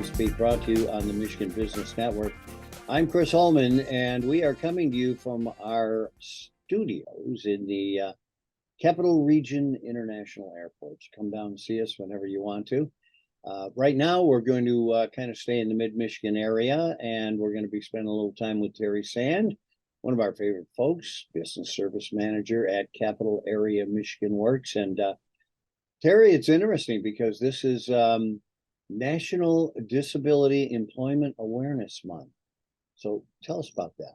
CBSP, brought to you on the Michigan Business Network. I'm Chris Holman, and we are coming to you from our studios in the Capital Region International Airport. Come down and see us whenever you want to. Right now, we're going to kind of stay in the mid-Michigan area, and we're going to be spending a little time with Teri Sand, one of our favorite folks, business service manager at Capital Area Michigan Works. And Teri, it's interesting because this is National Disability Employment Awareness Month. So tell us about that.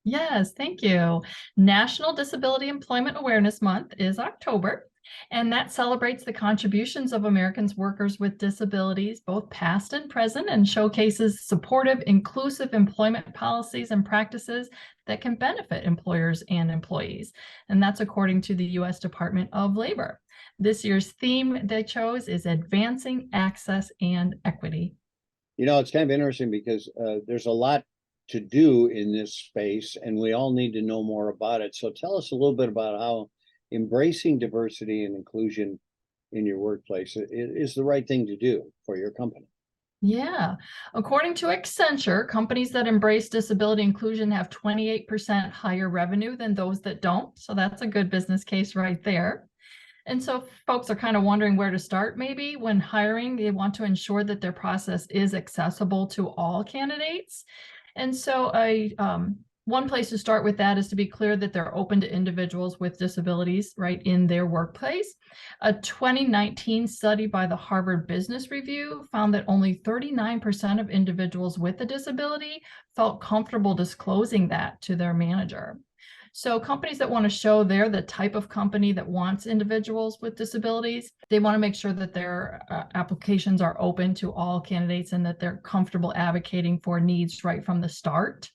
Yes, thank you. National Disability Employment Awareness Month is October, and that celebrates the contributions of Americans workers with disabilities, both past and present, and showcases supportive, inclusive employment policies and practices that can benefit employers and employees. And that's according to the U.S. Department of Labor. This year's theme they chose is Advancing Access and Equity. You know, it's kind of interesting because there's a lot to do in this space, and we all need to know more about it. So tell us a little bit about how embracing diversity and inclusion in your workplace is the right thing to do for your company. Yeah. According to Accenture, companies that embrace disability inclusion have 28% higher revenue than those that don't. So that's a good business case right there. And so folks are kind of wondering where to start. Maybe when hiring, they want to ensure that their process is accessible to all candidates. And so one place to start with that is to be clear that they're open to individuals with disabilities right in their workplace. A 2019 study by the Harvard Business Review found that only 39% of individuals with a disability felt comfortable disclosing that to their manager. So companies that want to show they're the type of company that wants individuals with disabilities, they want to make sure that their applications are open to all candidates and that they're comfortable advocating for needs right from the start.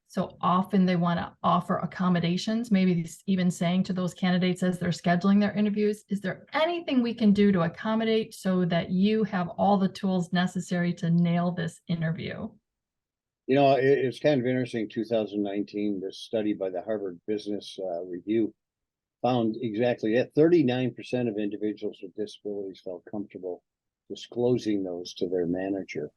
So often they want to offer accommodations, maybe even saying to those candidates as they're scheduling their interviews, is there anything we can do to accommodate so that you have all the tools necessary to nail this interview? You know, it's kind of interesting. 2019, this study by the Harvard Business Review found exactly that 39% of individuals with disabilities felt comfortable disclosing those to their manager.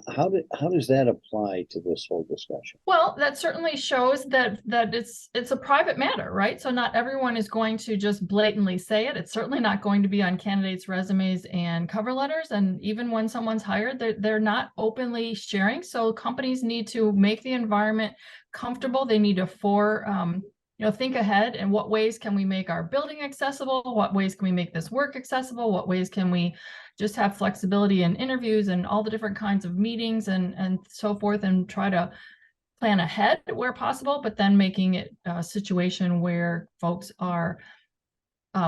How does that apply to this whole discussion? Well, that certainly shows that it's a private matter, right? So not everyone is going to just blatantly say it. It's certainly not going to be on candidates' resumes and cover letters. And even when someone's hired, they're not openly sharing. So companies need to make the environment comfortable. They need to think ahead and what ways can we make our building accessible? What ways can we make this work accessible? What ways can we just have flexibility in interviews and all the different kinds of meetings and so forth, and try to plan ahead where possible, but then making it a situation where folks are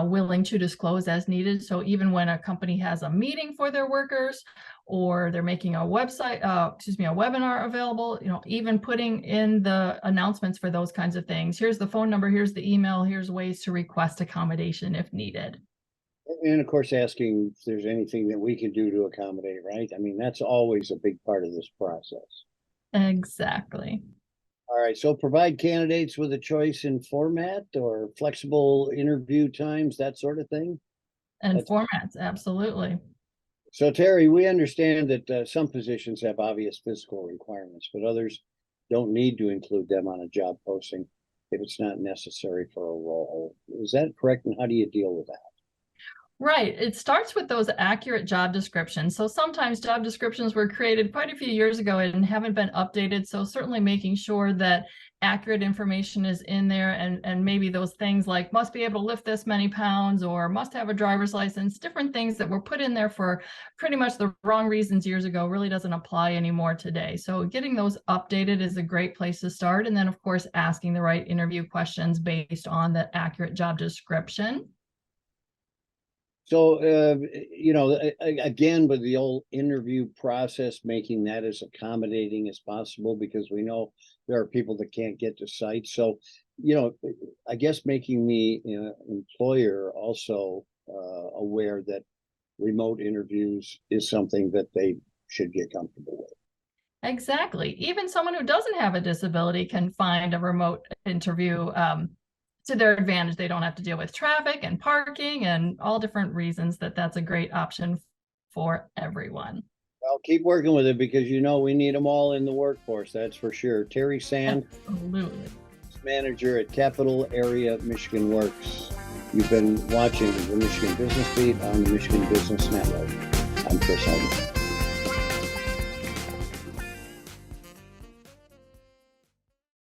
willing to disclose as needed. So even when a company has a meeting for their workers, or they're making a webinar available, even putting in the announcements for those kinds of things. Here's the phone number, here's the email, here's ways to request accommodation if needed. And of course, asking if there's anything that we can do to accommodate, right? I mean, that's always a big part of this process. Exactly. All right, so provide candidates with a choice in format or flexible interview times, that sort of thing. And formats, absolutely. So Teri, we understand that some positions have obvious physical requirements, but others don't need to include them on a job posting if it's not necessary for a role. Is that correct? And how do you deal with that? Right. It starts with those accurate job descriptions. So sometimes job descriptions were created quite a few years ago and haven't been updated. So certainly making sure that accurate information is in there, and maybe those things like must be able to lift this many pounds or must have a driver's license, different things that were put in there for pretty much the wrong reasons years ago really doesn't apply anymore today. So getting those updated is a great place to start. And then of course, asking the right interview questions based on the accurate job description. So, again, with the old interview process, making that as accommodating as possible, because we know there are people that can't get to sites. So, I guess making the employer also aware that remote interviews is something that they should get comfortable with. Exactly. Even someone who doesn't have a disability can find a remote interview to their advantage. They don't have to deal with traffic and parking and all different reasons. That's a great option for everyone. Well, keep working with it because you know we need them all in the workforce, that's for sure. Teri Sand, Absolutely. manager at Capital Area Michigan Works. You've been watching the Michigan Business Beat on the Michigan Business Network. I'm Chris Holman.